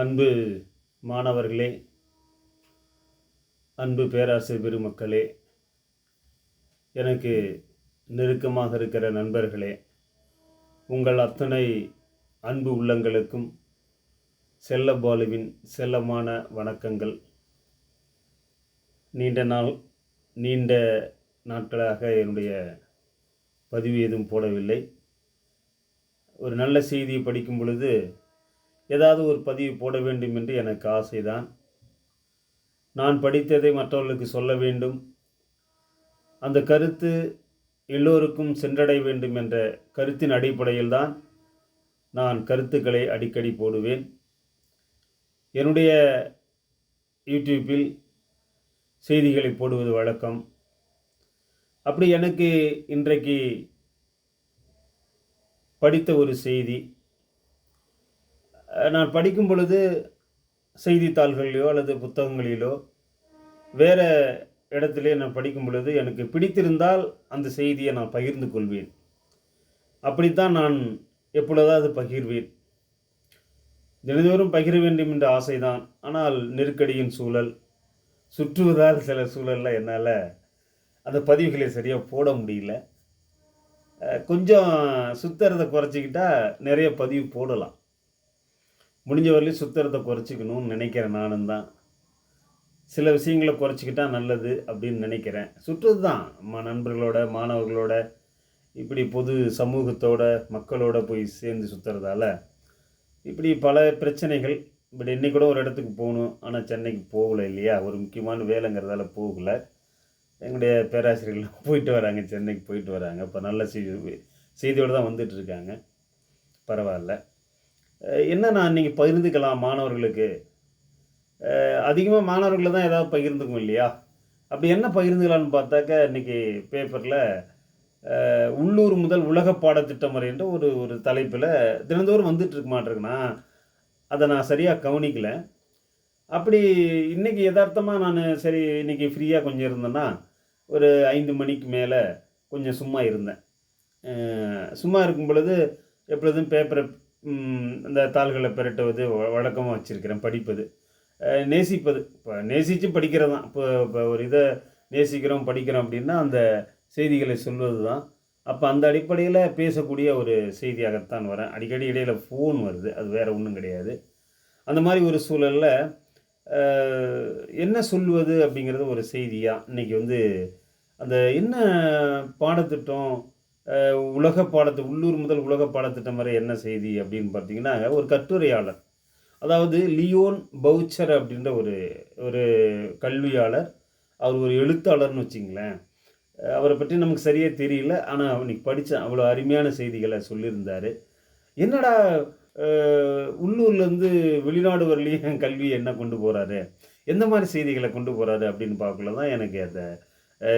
அன்பு மாணவர்களே, அன்பு பேராசிரியர் பெருமக்களே, எனக்கு நெருக்கமாக இருக்கிற நண்பர்களே, உங்கள் அத்தனை அன்பு உள்ளங்களுக்கும் செல்லபாலுவின் செல்லமான வணக்கங்கள். நீண்ட நாட்களாக என்னுடைய பதிவு எதுவும் போடவில்லை. ஒரு நல்ல செய்தியை படிக்கும் பொழுது ஏதாவது ஒரு பதிவு போட வேண்டும் என்று எனக்கு ஆசைதான். நான் படித்ததை மற்றவர்களுக்கு சொல்ல வேண்டும், அந்த கருத்து எல்லோருக்கும் சென்றடைய வேண்டும் என்ற கருத்தின் அடிப்படையில் தான் நான் கருத்துக்களை அடிக்கடி போடுவேன். என்னுடைய யூடியூப்பில் செய்திகளை போடுவது வழக்கம். அப்படி எனக்கு இன்றைக்கு படித்த ஒரு செய்தி, நான் படிக்கும் பொழுது செய்தித்தாள்களிலோ அல்லது புத்தகங்களிலோ வேறு இடத்திலே நான் படிக்கும் பொழுது எனக்கு பிடித்திருந்தால் அந்த செய்தியை நான் பகிர்ந்து கொள்வேன். அப்படித்தான் நான் எப்பொழுதாவது பகிர்வேன். தினந்தோறும் பகிர வேண்டும் என்ற ஆசைதான். ஆனால் நெருக்கடியின் சூழல், சுற்றுவதால் சில சூழலில் என்னால் அந்த பதிவுகளை சரியாக போட முடியல. கொஞ்சம் சுற்றுறதை குறைச்சிக்கிட்டால் நிறைய பதிவு போடலாம். முடிஞ்ச வரையிலும் சுற்றுறதை குறைச்சிக்கணும்னு நினைக்கிறேன். நானும் தான் சில விஷயங்களை குறைச்சிக்கிட்டால் நல்லது அப்படின்னு நினைக்கிறேன். சுற்றுறது தான் நண்பர்களோட, மாணவர்களோட, இப்படி பொது சமூகத்தோட, மக்களோட போய் சேர்ந்து சுற்றுறதால இப்படி பல பிரச்சனைகள். இப்படி இன்னைக்கு கூட ஒரு இடத்துக்கு போகணும், ஆனால் சென்னைக்கு போகலை இல்லையா, ஒரு முக்கியமான வேலைங்கிறதால போகலை. எங்களுடைய பேராசிரியர்கள் போயிட்டு வராங்க, சென்னைக்கு போயிட்டு வராங்க. இப்போ நல்ல செய்தியோடு தான் வந்துட்டுருக்காங்க. பரவாயில்ல. என்ன நான் இன்றைக்கி பகிர்ந்துக்கலாம் மாணவர்களுக்கு. அதிகமாக மாணவர்களை தான் ஏதாவது பகிர்ந்துக்கும் இல்லையா. அப்படி என்ன பகிர்ந்துக்கலான்னு பார்த்தாக்க, இன்றைக்கி பேப்பரில் உள்ளூர் முதல் உலக பாடத்திட்ட முறை என்ற ஒரு தலைப்பில் தினந்தோறும் வந்துட்டுருக்க மாட்டிருக்குண்ணா. அதை நான் சரியாக கவனிக்கலை. அப்படி இன்றைக்கி யதார்த்தமாக நான் சரி இன்றைக்கி ஃப்ரீயாக கொஞ்சம் இருந்தேன்னா ஒரு 5 மணிக்கு மேலே கொஞ்சம் சும்மா இருந்தேன். சும்மா இருக்கும் பொழுது எப்பொழுதும் பேப்பரை இந்த தாள்களை பிரட்டுவது வழக்கமாக வச்சுருக்கிறேன். படிப்பது, நேசிப்பது, இப்போ நேசித்து படிக்கிறது தான். இப்போ ஒரு இதை நேசிக்கிறோம், படிக்கிறோம் அப்படின்னா அந்த செய்திகளை சொல்வது தான். அப்போ அந்த அடிப்படையில் பேசக்கூடிய ஒரு செய்தியாகத்தான் வரேன். அடிக்கடி இடையில் ஃபோன் வருது, அது வேறு ஒன்றும் கிடையாது. அந்த மாதிரி ஒரு சூழலில் என்ன சொல்வது அப்படிங்கிறது ஒரு செய்தியாக இன்றைக்கி அந்த என்ன பாடத்திட்டம், உலக உள்ளூர் முதல் உலக பாடத்திட்டம் வரை என்ன செய்தி அப்படின்னு பார்த்தீங்கன்னா, ஒரு கட்டுரையாளர், அதாவது லியோன் பவுச்சர் அப்படின்ற ஒரு கல்வியாளர், அவர் ஒரு எழுத்தாளர்னு வச்சிங்களேன். அவரை பற்றி நமக்கு சரியாக தெரியல, ஆனால் அவனுக்கு படித்தேன். அவ்வளோ அருமையான செய்திகளை சொல்லியிருந்தார். என்னடா உள்ளூர்லேருந்து வெளிநாடு வரலையும் கல்வியை என்ன கொண்டு போகிறாரு, எந்த மாதிரி செய்திகளை கொண்டு போகிறாரு அப்படின்னு பார்க்கல தான் எனக்கு அந்த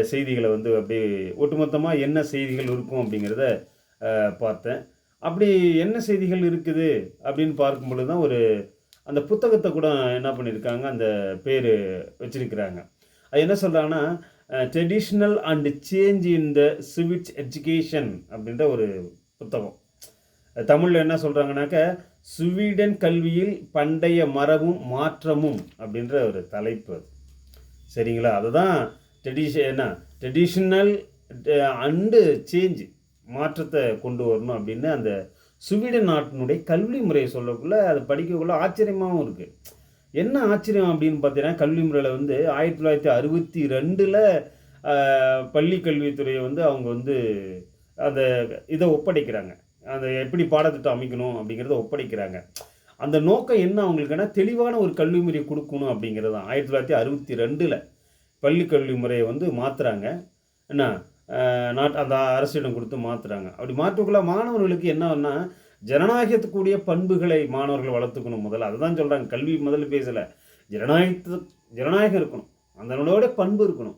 செய்திகளை அப்படியே ஒட்டுமொத்தமாக என்ன செய்திகள் இருக்கும் அப்படிங்கிறத பார்த்தேன். அப்படி என்ன செய்திகள் இருக்குது அப்படின்னு பார்க்கும் பொழுது தான் அந்த புத்தகத்தை கூட என்ன பண்ணியிருக்காங்க, அந்த பேர் வச்சிருக்கிறாங்க. அது என்ன சொல்கிறாங்கன்னா, traditional and change in the civics education அப்படின்ற ஒரு புத்தகம். தமிழில் என்ன சொல்கிறாங்கனாக்க, ஸ்வீடன் கல்வியில் பண்டைய மரபும் மாற்றமும் அப்படின்ற ஒரு தலைப்பு. சரிங்களா, அதுதான் ட்ரெடிஷ்னல் அண்டு சேஞ்ச், மாற்றத்தை கொண்டு வரணும் அப்படின்னு அந்த ஸ்வீடன் நாட்டினுடைய கல்வி முறையை சொல்லக்குள்ளே அது படிக்கக்குள்ளே ஆச்சரியமாகவும் இருக்குது. என்ன ஆச்சரியம் அப்படின்னு பார்த்தீங்கன்னா, கல்வி முறையில் 1962 பள்ளி கல்வித்துறையை அவங்க அந்த இதை ஒப்படைக்கிறாங்க. அந்த எப்படி பாடத்திட்டம் அமைக்கணும் அப்படிங்கிறத ஒப்படைக்கிறாங்க. அந்த நோக்கம் என்ன அவங்களுக்குன்னா, தெளிவான ஒரு கல்வி முறையை கொடுக்கணும் அப்படிங்கிறது தான். 1962 பள்ளி கல்வி முறையை மாற்றுறாங்க. என்ன அந்த அரசிடம் கொடுத்து மாற்றுறாங்க. அப்படி மாற்றக்குள்ள மாணவர்களுக்கு என்னன்னா, ஜனநாயகத்துக்குரிய பண்புகளை மாணவர்கள் வளர்த்துக்கணும். முதல்ல அதுதான் சொல்கிறாங்க. கல்வி முதல்ல பேசலை, ஜனநாயகம் இருக்கணும், அதனோட பண்பு இருக்கணும்,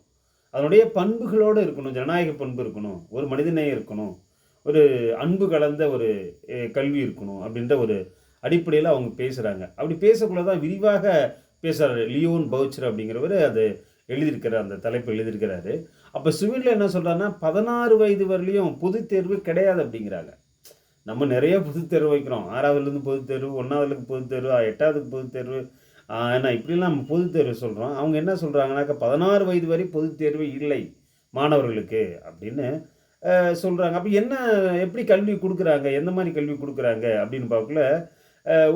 அதனுடைய பண்புகளோடு இருக்கணும், ஜனநாயக பண்பு இருக்கணும், ஒரு மனிதநேயம் இருக்கணும், ஒரு அன்பு கலந்த ஒரு கல்வி இருக்கணும் அப்படின்ற ஒரு அடிப்படையில் அவங்க பேசுகிறாங்க. அப்படி பேசக்குள்ள தான் விரிவாக பேசுகிறாரு லியோன் பவுச்சர் அப்படிங்கிறவர். அது எழுதியிருக்கிறார், அந்த தலைப்பு எழுதியிருக்கிறாரு. அப்போ ஸ்வீடனில் என்ன சொல்கிறாருன்னா, 16 வயது வரலையும் பொது தேர்வு கிடையாது அப்படிங்கிறாங்க. நம்ம நிறைய பொதுத் தேர்வு வைக்கிறோம். 6வதுலேருந்து பொதுத் தேர்வு, 1வதுக்கு பொதுத் தேர்வு, 8வதுக்கு பொதுத் தேர்வு. ஏன்னா இப்படிலாம் நம்ம பொதுத் தேர்வு சொல்கிறோம். அவங்க என்ன சொல்கிறாங்கனாக்கா 16 வயது வரை பொதுத் தேர்வு இல்லை மாணவர்களுக்கு அப்படின்னு சொல்கிறாங்க. அப்போ என்ன எப்படி கல்வி கொடுக்குறாங்க, எந்த மாதிரி கல்வி கொடுக்குறாங்க அப்படின்னு பார்க்கல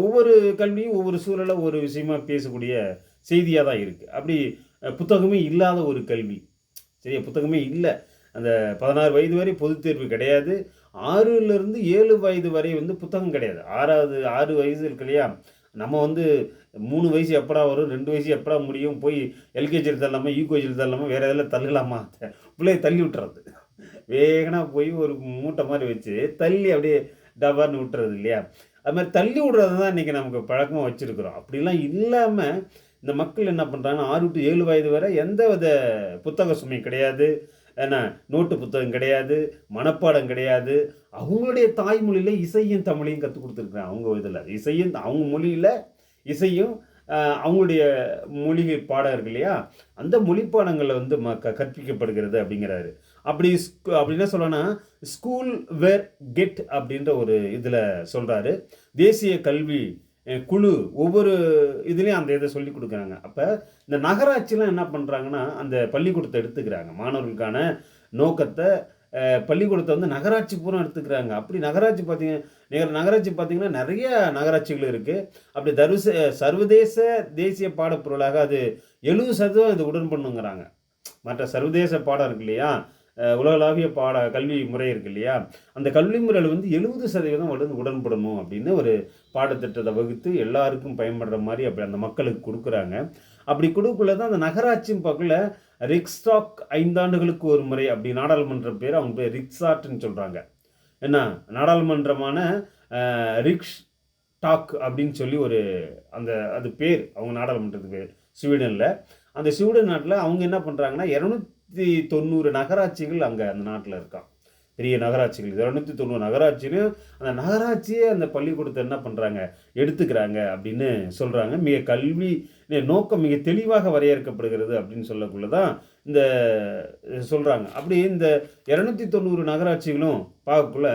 ஒவ்வொரு கல்வியும் ஒவ்வொரு சூழலை ஒரு விஷயமா பேசக்கூடிய செய்தியாக தான் இருக்குது. அப்படி புத்தகமே இல்லாத ஒரு கல்வி, சரியா? புத்தகமே இல்லை. அந்த 16 வயது வரை பொதுத் தேர்வு கிடையாது. 6லேருந்து 7 வயது வரை வந்து புத்தகம் கிடையாது. 6 வயசு இருக்கு இல்லையா? நம்ம வந்து 3 வயசு எப்படா வரும், 2 வயசு எப்படா முடியும், போய் எல்கேஜியில் தள்ளலாமா, யூகேஜியில் தள்ளலாமா, வேறு எதில் தள்ளலாமா, பிள்ளைய தள்ளி விட்டுறது. வேகனா போய் ஒரு மூட்டை மாதிரி வச்சு தள்ளி அப்படியே டபார்னு விட்டுறது இல்லையா? அது மாதிரி தள்ளி விடுறது தான் இன்றைக்கி நமக்கு பழக்கமாக வச்சுருக்குறோம். அப்படிலாம் இல்லாமல் இந்த மக்கள் என்ன பண்ணுறாங்கன்னா 6 to 7 வயது வரை எந்த வித புத்தக சுமை கிடையாது. ஏன்னா நோட்டு புத்தகம் கிடையாது, மனப்பாடம் கிடையாது. அவங்களுடைய தாய்மொழியில் இசையும் தமிழையும் கற்றுக் கொடுத்துருக்குறாங்க. அவங்க இதில் இசையும் அவங்க மொழியில் இசையும் அவங்களுடைய மொழி பாடம் இருக்கு இல்லையா? அந்த மொழி பாடங்களில் வந்து கற்பிக்கப்படுகிறது அப்படிங்கிறாரு. அப்படி என்ன சொல்லனா, ஸ்கூல் வேர் கெட் அப்படின்ற ஒரு இதில் சொல்கிறாரு. தேசிய கல்வி குழு ஒவ்வொரு இதுலேயும் அந்த இதை சொல்லி கொடுக்குறாங்க. அப்போ இந்த நகராட்சிலாம் என்ன பண்ணுறாங்கன்னா அந்த பள்ளிக்கூடத்தை எடுத்துக்கிறாங்க. மாணவர்களுக்கான நோக்கத்தை பள்ளிக்கூடத்தை வந்து நகராட்சி பூரா எடுத்துக்கிறாங்க. அப்படி நகராட்சி பார்த்தீங்கன்னா நிறைய நகராட்சிகள் இருக்குது. அப்படி சர்வதேச தேசிய பாடப்பொருளாக அது 70% இது உடன்படணுங்கிறாங்க. மற்ற சர்வதேச பாடம் இருக்கு இல்லையா, உலகளாவிய கல்வி முறை இருக்கு இல்லையா, அந்த கல்வி முறையில் வந்து 70% உடன்படணும் அப்படின்னு ஒரு பாடத்திட்டத்தை வகுத்து எல்லாருக்கும் பயன்படுற மாதிரி அப்படி அந்த மக்களுக்கு கொடுக்குறாங்க. அப்படி கொடுக்கல தான் அந்த நகராட்சியும் பார்க்கல ரிக்ஸ்டாக் 5 ஆண்டுகளுக்கு ஒரு முறை அப்படி நாடாளுமன்ற பேர் அவங்க பேர் ரிக்ஸாட்ன்னு சொல்கிறாங்க. என்ன நாடாளுமன்றமான ரிக்ஸ் டாக் அப்படின்னு சொல்லி ஒரு அது பேர் அவங்க நாடாளுமன்றத்துக்கு பேர் ஸ்வீடனில். அந்த ஸ்வீடன் நாட்டில் அவங்க என்ன பண்ணுறாங்கன்னா 290 நகராட்சிகள் அங்கே அந்த நாட்டில் இருக்கான். பெரிய நகராட்சிகள் 290 நகராட்சியிலும் அந்த நகராட்சியே அந்த பள்ளிக்கூடத்தை என்ன பண்ணுறாங்க எடுத்துக்கிறாங்க அப்படின்னு சொல்கிறாங்க. கல்வி நோக்கம் மிக தெளிவாக வரையறுக்கப்படுகிறது அப்படின்னு சொல்லக்குள்ள தான் இந்த சொல்கிறாங்க. அப்படி இந்த 290 நகராட்சிகளும் பார்க்கக்குள்ள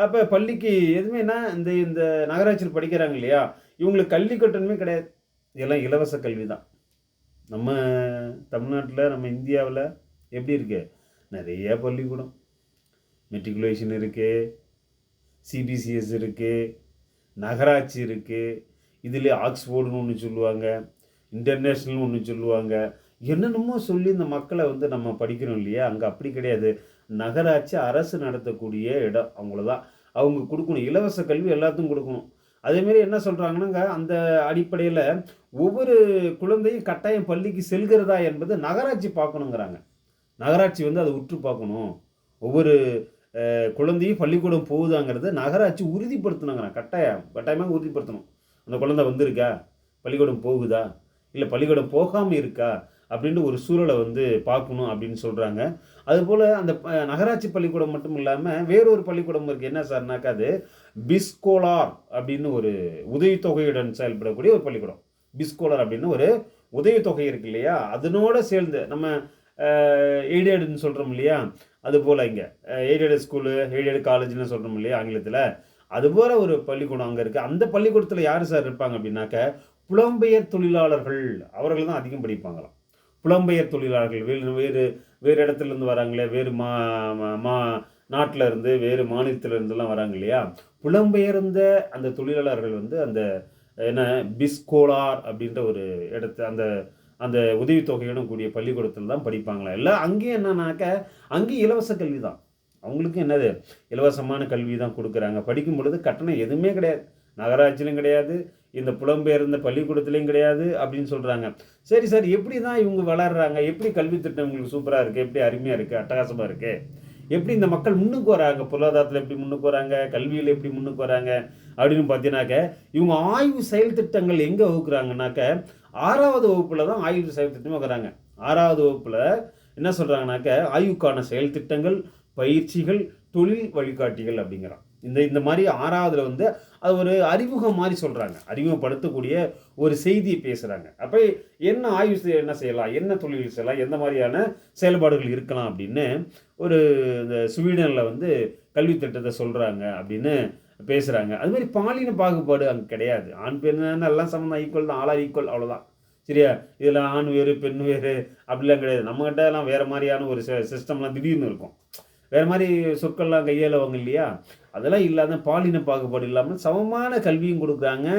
அப்போ பள்ளிக்கு எதுவுமேனா இந்த நகராட்சியில் படிக்கிறாங்க இல்லையா, இவங்களுக்கு கல்வி கட்டணமே கிடையாது. இதெல்லாம் இலவச கல்வி தான். நம்ம தமிழ்நாட்டில் நம்ம இந்தியாவில் எப்படி இருக்குது, நிறைய பள்ளிக்கூடம் மெட்ரிகுலேஷன் இருக்குது, சிபிசிஎஸ் இருக்குது, நகராட்சி இருக்குது, இதில் ஆக்ஸ்போர்டுன்னு ஒன்று சொல்லுவாங்க, இன்டர்நேஷ்னல்னு ஒன்று சொல்லுவாங்க, என்னென்னமோ சொல்லி இந்த மக்களை வந்து நம்ம படிக்கிறோம் இல்லையா. அங்கே அப்படி கிடையாது. நகராட்சி அரசு நடத்தக்கூடிய இடம், அவங்களதான் அவங்க கொடுக்கணும். இலவச கல்வி எல்லாத்துக்கும் கொடுக்கணும். அதேமாரி என்ன சொல்கிறாங்கன்னா அந்த அடிப்படையில் ஒவ்வொரு குழந்தையும் கட்டாயம் பள்ளிக்கு செல்கிறதா என்பது நகராட்சி பார்க்கணுங்கிறாங்க. நகராட்சி வந்து அதை உற்று பார்க்கணும். ஒவ்வொரு குழந்தையும் பள்ளிக்கூடம் போகுதாங்கிறத நகராட்சி உறுதிப்படுத்தணுங்கிறாங்க. கட்டாயமாக உறுதிப்படுத்தணும். அந்த குழந்தை வந்திருக்கா, பள்ளிக்கூடம் போகுதா, இல்லை பள்ளிக்கூடம் போகாமல் இருக்கா அப்படின்ட்டு ஒரு சூழலை வந்து பார்க்கணும் அப்படின்னு சொல்கிறாங்க. அதுபோல் அந்த நகராட்சி பள்ளிக்கூடம் மட்டும் இல்லாமல் வேறொரு பள்ளிக்கூடம் இருக்குது. என்ன சார்னாக்கா அது பிஸ்கோலார் அப்படின்னு ஒரு உதவித்தொகையுடன் செயல்படக்கூடிய ஒரு பள்ளிக்கூடம். பிஸ்கோலார் அப்படின்னு ஒரு உதவித்தொகை இருக்கு இல்லையா, அதனோட சேர்ந்து நம்ம எய்டடுன்னு சொல்கிறோம் இல்லையா, அதுபோல் இங்கே எய்டடு ஸ்கூலு எய்டடு காலேஜ்னு சொல்கிறோம் இல்லையா ஆங்கிலத்தில், அதுபோல் ஒரு பள்ளிக்கூடம் அங்கே இருக்குது. அந்த பள்ளிக்கூடத்தில் யார் சார் இருப்பாங்க அப்படின்னாக்க புலம்பெயர் தொழிலாளர்கள், அவர்கள் தான் அதிகம் படிப்பாங்களாம். புலம்பெயர் தொழிலாளர்கள் வேறு இடத்துலேருந்து வராங்களே, வேறு நாட்டில் இருந்து வேறு மாநிலத்திலேருந்துலாம் வராங்க இல்லையா, புலம்பெயர்ந்த அந்த தொழிலாளர்கள் வந்து அந்த என்ன பிஸ்கோலார் அப்படின்ற ஒரு அந்த அந்த உதவித்தொகையுடன் கூடிய பள்ளிக்கூடத்தில் தான் படிப்பாங்களா. இல்லை அங்கேயும் என்னன்னாக்க அங்கேயும் இலவச கல்வி தான். அவங்களுக்கும் என்னது இலவசமான கல்வி தான் கொடுக்குறாங்க. படிக்கும் பொழுது கட்டணம் எதுவுமே கிடையாது. நகராட்சியிலும் கிடையாது, இந்த புலம்பெயர்ந்த பள்ளிக்கூடத்துலேயும் கிடையாது அப்படின்னு சொல்கிறாங்க. சரி சார், எப்படி தான் இவங்க வளர்கிறாங்க, எப்படி கல்வி திட்டம் இவங்களுக்கு சூப்பராக இருக்குது, எப்படி அருமையாக இருக்குது, அட்டகாசமாக இருக்குது, எப்படி இந்த மக்கள் முன்னுக்கு வராங்க, பொருளாதாரத்தில் எப்படி முன்னுக்கு வராங்க, கல்வியில் எப்படி முன்னுக்கு வராங்க அப்படின்னு பார்த்தீங்கன்னாக்க இவங்க ஆய்வு செயல் திட்டங்கள் எங்கே வகுக்கிறாங்கனாக்க 6வது வகுப்பில் தான் ஆய்வு செயல் திட்டமே வகுக்கிறாங்க. 6வது வகுப்பில் என்ன சொல்கிறாங்கனாக்க ஆய்வுக்கான செயல் திட்டங்கள், பயிற்சிகள், தொழில் வழிகாட்டிகள் அப்படிங்கிறான். இந்த மாதிரி 6வதுல வந்து அது ஒரு அறிமுகம் மாதிரி சொல்கிறாங்க. அறிமுகப்படுத்தக்கூடிய ஒரு செய்தியை பேசுகிறாங்க. அப்போ என்ன ஆய்வு என்ன செய்யலாம், என்ன தொழில் செய்யலாம், எந்த மாதிரியான செயல்பாடுகள் இருக்கலாம் அப்படின்னு ஒரு இந்த ஸ்வீடனில் வந்து கல்வி திட்டத்தை சொல்கிறாங்க அப்படின்னு பேசுகிறாங்க. அதுமாதிரி பாலின பாகுபாடு அங்கே கிடையாது. ஆண் பெண் எல்லாம் சமம் தான், ஈக்குவல் தான், ஆளாக ஈக்குவல் அவ்வளோதான். சரியா? இதில் ஆண் வேறு பெண் வேறு அப்படிலாம் கிடையாது. நம்மகிட்டலாம் வேறு மாதிரியான ஒரு சிஸ்டம்லாம் திடீர்னு இருக்கும். வேறு மாதிரி சொற்கள்லாம் கையாளுவாங்க இல்லையா? அதெல்லாம் இல்லாத பாலின பாகுபாடு இல்லாமல் சமமான கல்வியும் கொடுக்குறாங்க.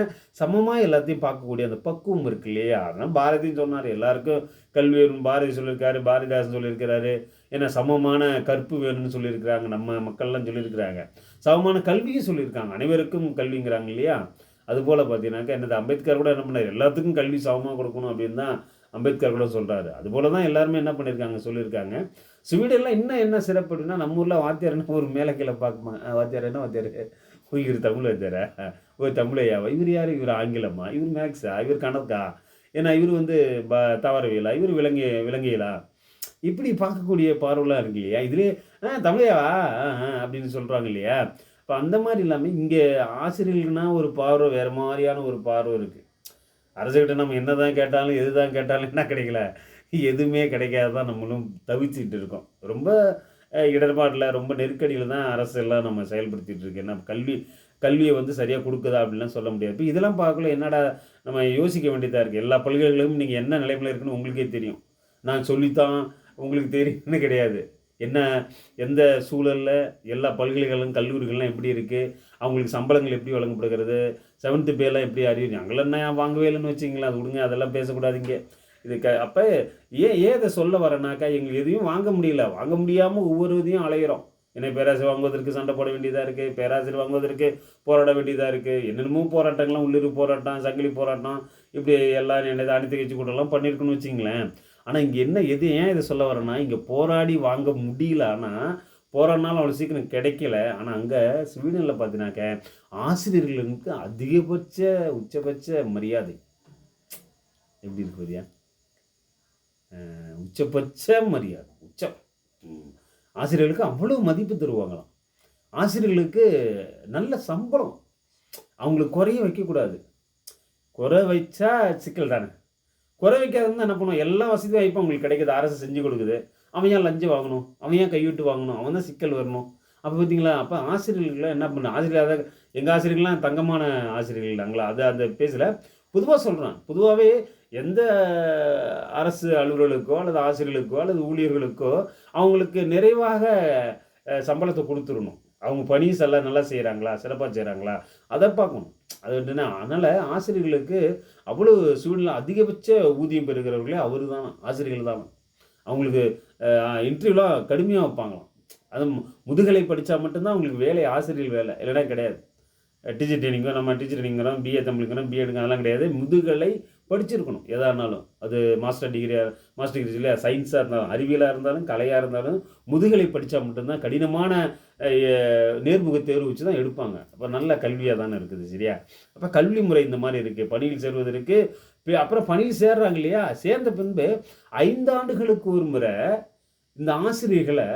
சமமாக எல்லாத்தையும் பார்க்கக்கூடிய அந்த பக்குவம் இருக்கு இல்லையா? அதெல்லாம் பாரதியும் சொன்னார், எல்லாருக்கும் கல்வி வேணும். பாரதி சொல்லியிருக்காரு, பாரதிதாசன் சொல்லியிருக்கிறாரு. ஏன்னா சமமான கற்பு வேணும்னு சொல்லியிருக்கிறாங்க. நம்ம மக்கள்லாம் சொல்லியிருக்கிறாங்க. சமமான கல்வியும் சொல்லியிருக்காங்க. அனைவருக்கும் கல்விங்கிறாங்க இல்லையா? அதுபோல் பார்த்தீங்கன்னாக்கா என்னது, அம்பேத்கர் கூட என்ன பண்ணார், எல்லாத்துக்கும் கல்வி சமமாக கொடுக்கணும் அப்படின்னு தான் அம்பேத்கர் கூட சொல்கிறாரு. அதுபோல தான் எல்லாருமே என்ன பண்ணியிருக்காங்க, சொல்லியிருக்காங்க. ஸ்வீடன்லாம் இன்னும் என்ன சிறப்பு அப்படின்னா, நம்ம ஊரில் வாத்தியார்னா ஒரு மேலே கீழே பார்க்குமா, வாத்தியார் என்ன வாத்தியார், இவர் தமிழ் வாத்தியாரா, ஒரு தமிழையாவா, இவர் யார், இவர் ஆங்கிலமா, இவர் மேக்ஸா, இவர் கணக்கா, ஏன்னா இவர் வந்து தாவரவியலா, இவர் விலங்கியலா, இப்படி பார்க்கக்கூடிய பார்வைலாம் இருக்கு இல்லையா? இதுலேயே தமிழையாவா அப்படின்னு சொல்கிறாங்க இல்லையா? இப்போ அந்த மாதிரி இல்லாமல் இங்கே ஆசிரியர்கள்னா ஒரு பார்வை வேறு மாதிரியான ஒரு பார்வை இருக்குது. அரசுகிட்ட நம்ம என்ன தான் கேட்டாலும் எது தான் கேட்டாலும் என்ன கிடைக்கல, எதுவுமே கிடைக்காது தான் நம்மளும் தவிச்சிட்டு இருக்கோம். ரொம்ப இடர்பாட்டில், ரொம்ப நெருக்கடியில் தான் அரசு எல்லாம் நம்ம செயல்படுத்திகிட்டு இருக்கு. ஏன்னா கல்வியை வந்து சரியாக கொடுக்குதா அப்படின்லாம் சொல்ல முடியாது. இப்போ இதெல்லாம் பார்க்கல என்னடா நம்ம யோசிக்க வேண்டியதாக இருக்குது. எல்லா பல்கலைக்கழகமும் நீங்கள் என்ன நிலைமையில் இருக்குன்னு உங்களுக்கே தெரியும். நான் சொல்லித்தான் உங்களுக்கு தெரியும்னு கிடையாது. என்ன எந்த சூழலில் எல்லா பல்கலைக்கழகம் கல்லூரிகள்லாம் எப்படி இருக்குது, அவங்களுக்கு சம்பளங்கள் எப்படி வழங்கப்படுகிறது, 7th பேலாம் எப்படி அறிவு, அங்கெல்லாம் நான் வாங்கவே இல்லைன்னு வச்சிங்களேன், அது விடுங்க, அதெல்லாம் பேசக்கூடாதுங்க. இது அப்போ ஏன் இதை சொல்ல வரேனாக்கா, எங்களுக்கு எதையும் வாங்க முடியல, வாங்க முடியாமல் ஒவ்வொரு இதையும் அலைகிறோம். ஏன்னா பேராசிரியர் வாங்குவதற்கு சண்டை போட வேண்டியதாக இருக்குது, பேராசிரியர் வாங்குவதற்கு போராட வேண்டியதாக இருக்குது, என்னென்னமோ போராட்டங்கள்லாம், உள்ளூர் போராட்டம், சங்கிலி போராட்டம், இப்படி எல்லாம் என்னது அனைத்து கட்சி கூட்டம்லாம் பண்ணியிருக்குன்னு வச்சிங்களேன். ஆனால் இங்கே என்ன ஏன் இதை சொல்ல வரேன்னா, இங்கே போராடி வாங்க முடியல, ஆனால் போராடினாலும் அவ்வளோ சீக்கிரம் கிடைக்கல. ஆனால் அங்கே ஸ்வீடனில் பார்த்தீங்கன்னாக்க ஆசிரியர்களுக்கு அதிகபட்ச உச்சபட்ச மரியாதை எப்படி இருக்கு பாரியா? உச்சபட்ச மரியாதை, உச்சம். ஆசிரியர்களுக்கு அவ்வளோ மதிப்பு தருவாங்களாம். ஆசிரியர்களுக்கு நல்ல சம்பளம், அவங்களுக்கு குறைய வைக்கக்கூடாது. குறை வைச்சா சிக்கல் தானே. குறை வைக்காதுன்னு என்ன பண்ணுவோம், எல்லா வசதி வாய்ப்பும் அவங்களுக்கு கிடைக்குது, அரசு செஞ்சு கொடுக்குது. அவன் ஏன் லஞ்சம் வாங்கணும், அவன் ஏன் கைவிட்டு வாங்கணும், அவன் தான் சிக்கல் வரணும். அப்போ பார்த்தீங்களா, அப்போ ஆசிரியர்கள்லாம் என்ன பண்ண, ஆசிரியர் அதை எங்கள் ஆசிரியர்கள்லாம் தங்கமான ஆசிரியர்கள் நாங்களா, அதை அந்த பேசல, பொதுவாக சொல்கிறேன். பொதுவாகவே எந்த அரசு அலுவலர்களுக்கோ அல்லது ஆசிரியர்களுக்கோ அல்லது ஊழியர்களுக்கோ அவங்களுக்கு நிறைவாக சம்பளத்தை கொடுத்துடணும். அவங்க பணி நல்லா செய்கிறாங்களா, சிறப்பாக செய்கிறாங்களா, அதை பார்க்கணும். அது என்னென்னா, அதனால் ஆசிரியர்களுக்கு அவ்வளோ ஸ்வீடனில் அதிகபட்ச ஊதியம் பெறுகிறவர்களே அவர் தான், ஆசிரியர்கள் தான். அவங்களுக்கு இன்டர்வியூலாம் கடுமையாக வைப்பாங்களாம். அது முதுகலை படித்தா மட்டும்தான் அவங்களுக்கு வேலை, ஆசிரியர் வேலை, இல்லைனா கிடையாது. டீச்சர் ட்ரைனிங்கோ, நம்ம டீச்சர் ட்ரைனிங்கிறோம், பிஏ தமிழுங்கிறோம், பிஎடுங்க, அதெல்லாம் கிடையாது. முதுகலை படிச்சிருக்கணும் எதாக இருந்தாலும். அது மாஸ்டர் டிகிரி இல்லையா, சயின்ஸாக இருந்தாலும், அறிவியலாக இருந்தாலும், கலையாக இருந்தாலும் முதுகலை படித்தா மட்டும்தான், கடினமான நேர்முக தேர்வு வச்சு தான் எடுப்பாங்க. அப்போ நல்ல கல்வியாக தானே இருக்குது. சரியா? அப்போ கல்வி முறை இந்த மாதிரி இருக்குது. பணியில் சேர்வதற்கு அப்புறம் பணியில் சேர்றாங்க இல்லையா, சேர்ந்த பின்பு 5 ஆண்டுகளுக்கு ஒரு முறை இந்த ஆசிரியர்களை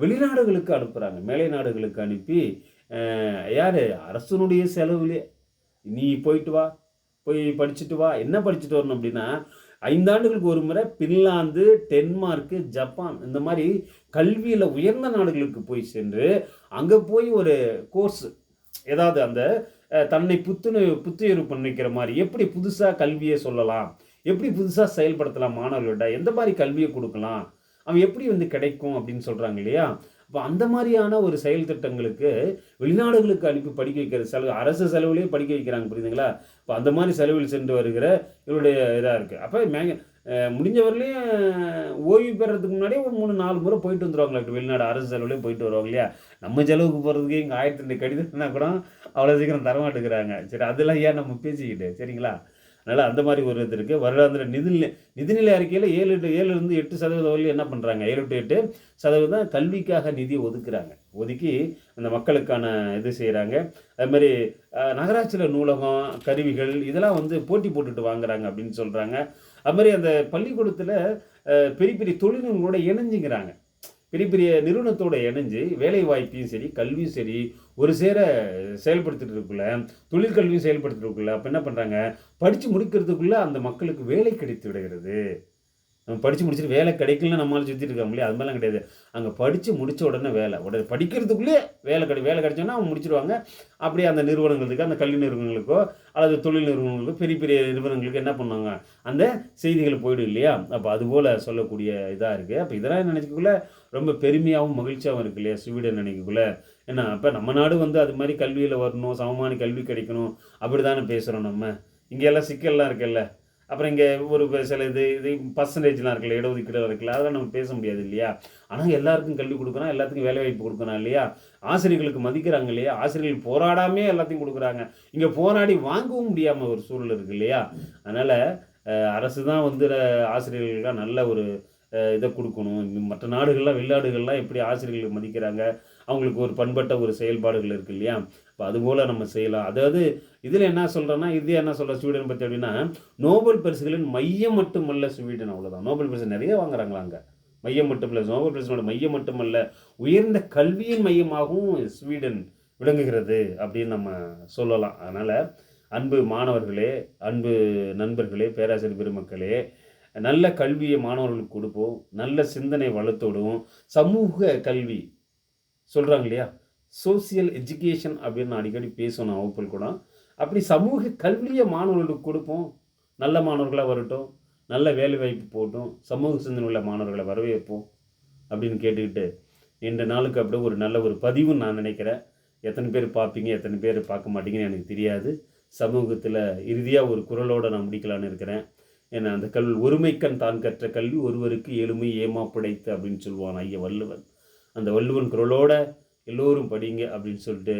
வெளிநாடுகளுக்கு அனுப்புகிறாங்க. மேலை நாடுகளுக்கு அனுப்பி யார், அரசனுடைய செலவுலே நீ போயிட்டு வா, போய் படிச்சுட்டு வா. என்ன படிச்சுட்டு வரணும் அப்படின்னா, 5 ஆண்டுகளுக்கு ஒரு முறை பின்லாந்து, டென்மார்க்கு, ஜப்பான் இந்த மாதிரி கல்வியில் உயர்ந்த நாடுகளுக்கு போய் சென்று அங்கே போய் ஒரு கோர்ஸ், ஏதாவது அந்த தன்னை புத்துயிர் பண்ணிக்கிற மாதிரி, எப்படி புதுசாக கல்வியை சொல்லலாம், எப்படி புதுசாக செயல்படுத்தலாம், மாணவர்கள்ட்ட எந்த மாதிரி கல்வியை கொடுக்கலாம், அவன் எப்படி வந்து கிடைக்கும் அப்படின்னு சொல்கிறாங்க இல்லையா. இப்போ அந்த மாதிரியான ஒரு செயல் திட்டங்களுக்கு வெளிநாடுகளுக்கு அனுப்பி படிக்க வைக்கிற செலவு, அரசு செலவுலேயே படிக்க வைக்கிறாங்க, புரியுதுங்களா. இப்போ அந்த மாதிரி செலவில் சென்று வருகிற இவருடைய இதாக இருக்குது. அப்போ முடிஞ்சவரையிலையும் ஓய்வு பெறதுக்கு முன்னாடியே ஒரு 3-4 முறை போயிட்டு வந்துடுவாங்களா வெளிநாடு, அரசு செலவுலேயே போயிட்டு வருவாங்க இல்லையா. நம்ம செலவுக்கு போகிறதுக்கு இங்கே 1002 கடிதம்னா கூட அவ்வளோ சீக்கிரம் தரமாட்டுக்கிறாங்க. சரி, அதெல்லாம் ஏன் நம்ம பேசிக்கிட்டு, சரிங்களா. அதனால் அந்த மாதிரி ஒரு இது இருக்குது. வருடாந்திர நிதிநிலை அறிக்கையில் 7-8% வரையிலும் என்ன பண்ணுறாங்க, 7-8% கல்விக்காக நிதி ஒதுக்குறாங்க. ஒதுக்கி அந்த மக்களுக்கான இது செய்கிறாங்க. அதுமாதிரி நகராட்சியில் நூலகம், கருவிகள் இதெல்லாம் வந்து போட்டி போட்டுட்டு வாங்குறாங்க அப்படின்னு சொல்கிறாங்க. அதுமாதிரி அந்த பள்ளிக்கூடத்தில் பெரிய பெரிய தொழில்நுட்பங்களோட இணைஞ்சிக்கிறாங்க. பெரிய பெரிய நிறுவனத்தோடு இணைஞ்சு வேலை வாய்ப்பையும் சரி, கல்வியும் சரி ஒரு சேர செயல்படுத்திட்டுருக்குள்ள, தொழிற்கல்வியும் செயல்படுத்திட்டுருக்குள்ள, அப்போ என்ன பண்ணுறாங்க, படித்து முடிக்கிறதுக்குள்ளே அந்த மக்களுக்கு வேலை கிடைத்து விடுகிறது. நம்ம படித்து முடிச்சுட்டு வேலை கிடைக்கலன்னு நம்மளால சுற்றிட்டு இருக்க முடியாது, அது மாதிரிலாம் கிடையாது. அங்கே படித்து முடித்த உடனே வேலை, உடனே படிக்கிறதுக்குள்ளேயே வேலை கிடைச்சோன்னா அவங்க முடிச்சிடுவாங்க. அப்படியே அந்த நிறுவனங்களுக்கு, அந்த கல்வி நிறுவனங்களுக்கோ அல்லது தொழில் நிறுவனங்களுக்கோ, பெரிய பெரிய நிறுவனங்களுக்கு என்ன பண்ணுவாங்க, அந்த செய்திகள் போயிடும் இல்லையா? அப்போ அதுபோல் சொல்லக்கூடிய இதாக இருக்குது. அப்போ இதெல்லாம் நினைக்கக்குள்ள ரொம்ப பெருமையாகவும் மகிழ்ச்சியாகவும் இருக்கு இல்லையா ஸ்வீடன் நினைக்கக்குள்ள. ஏன்னா அப்போ நம்ம நாடு வந்து அது மாதிரி கல்வியில் வரணும், சமமான கல்வி கிடைக்கணும், அப்படி தானே பேசுகிறோம் நம்ம. இங்கெல்லாம் சிக்கல்லாம் இருக்குல்ல. அப்புறம் இங்கே ஒரு சில இது பர்சன்டேஜ்லாம் இருக்குல்ல, இடஒதுக்கீடு இருக்குல்ல, அதெல்லாம் நம்ம பேச முடியாது இல்லையா? ஆனால் எல்லாருக்கும் கல்வி கொடுக்குறோம், எல்லாத்துக்கும் வேலைவாய்ப்பு கொடுக்குறோம் இல்லையா? ஆசிரியர்களுக்கு மதிக்கிறாங்க இல்லையா? ஆசிரியர்கள் போராடாமே எல்லாத்தையும் கொடுக்குறாங்க. இங்கே போராடி வாங்கவும் முடியாமல் ஒரு சூழல் இருக்குது இல்லையா? அதனால் அரசு தான் வந்து ஆசிரியர்களுக்கெல்லாம் நல்ல ஒரு இதை கொடுக்கணும். மற்ற நாடுகள்லாம், வெளிநாடுகள்லாம் எப்படி ஆசிரியர்களுக்கு மதிக்கிறாங்க, அவங்களுக்கு ஒரு பண்பட்ட ஒரு செயல்பாடுகள் இருக்குது இல்லையா? இப்போ அதுபோல் நம்ம செய்யலாம். அதாவது இதில் என்ன சொல்கிறேன்னா, இது என்ன சொல்கிற ஸ்வீடன் பற்றி அப்படின்னா, நோபல் பரிசுகளின் மையம் மட்டுமல்ல ஸ்வீடன், அவ்வளோதான். நோபல் பரிசு நிறைய வாங்குறாங்களா அங்கே. மையம் மட்டுமல்ல, நோபல் பரிசினோட மையம் மட்டுமல்ல, உயர்ந்த கல்வியின் மையமாகவும் ஸ்வீடன் விளங்குகிறது அப்படின்னு நம்ம சொல்லலாம். அதனால் அன்பு மாணவர்களே, அன்பு நண்பர்களே, பேராசிரியர் பெருமக்களே, நல்ல கல்வியை மாணவர்களுக்கு கொடுப்போம். நல்ல சிந்தனை வளர்த்தோடுவோம். சமூக கல்வி சொல்கிறாங்க இல்லையா? சோசியல் எஜுகேஷன் அப்படின்னு நான் அடிக்கடி பேசுவேன் நான் வகுப்பில் கூட. அப்படி சமூக கல்வியை மாணவர்களுக்கு கொடுப்போம். நல்ல மாணவர்களாக வரட்டும், நல்ல வேலைவாய்ப்பு போகட்டும், சமூக சிந்தனை உள்ள மாணவர்களை வரவேற்போம் அப்படின்னு கேட்டுக்கிட்டு, இன்ற நாளுக்கு அப்படியே ஒரு நல்ல ஒரு பதிவுன்னு நான் நினைக்கிறேன். எத்தனை பேர் பார்ப்பீங்க, எத்தனை பேர் பார்க்க மாட்டீங்கன்னு எனக்கு தெரியாது. சமூகத்தில் இறுதியாக ஒரு குரலோடு நான் முடிக்கலான்னு இருக்கிறேன். ஏன்னா அந்த ஒருமைக்கண் தான் கற்ற கல்வி ஒருவருக்கு எளிமை ஏமா பிழைத்து அப்படின்னு சொல்லுவான் ஐயா வள்ளுவன். அந்த வள்ளுவன் குரலோட எல்லோரும் படிங்க அப்படின்னு சொல்லிட்டு,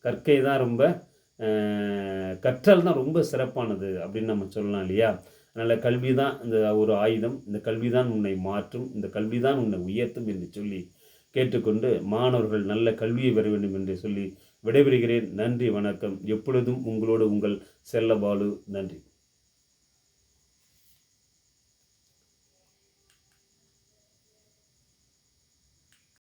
கற்கை தான் ரொம்ப கற்றல் தான் ரொம்ப சிறப்பானது அப்படின்னு நம்ம சொல்லலாம் இல்லையா? அதனால் கல்வி தான் இந்த ஒரு ஆயுதம். இந்த கல்வி தான் உன்னை மாற்றும், இந்த கல்வி தான் உன்னை உயர்த்தும் என்று சொல்லி கேட்டுக்கொண்டு, மாணவர்கள் நல்ல கல்வியை பெற வேண்டும் என்று சொல்லி விடைபெறுகிறேன். நன்றி, வணக்கம். எப்பொழுதும் உங்களோடு உங்கள் செல்லபாலு. நன்றி.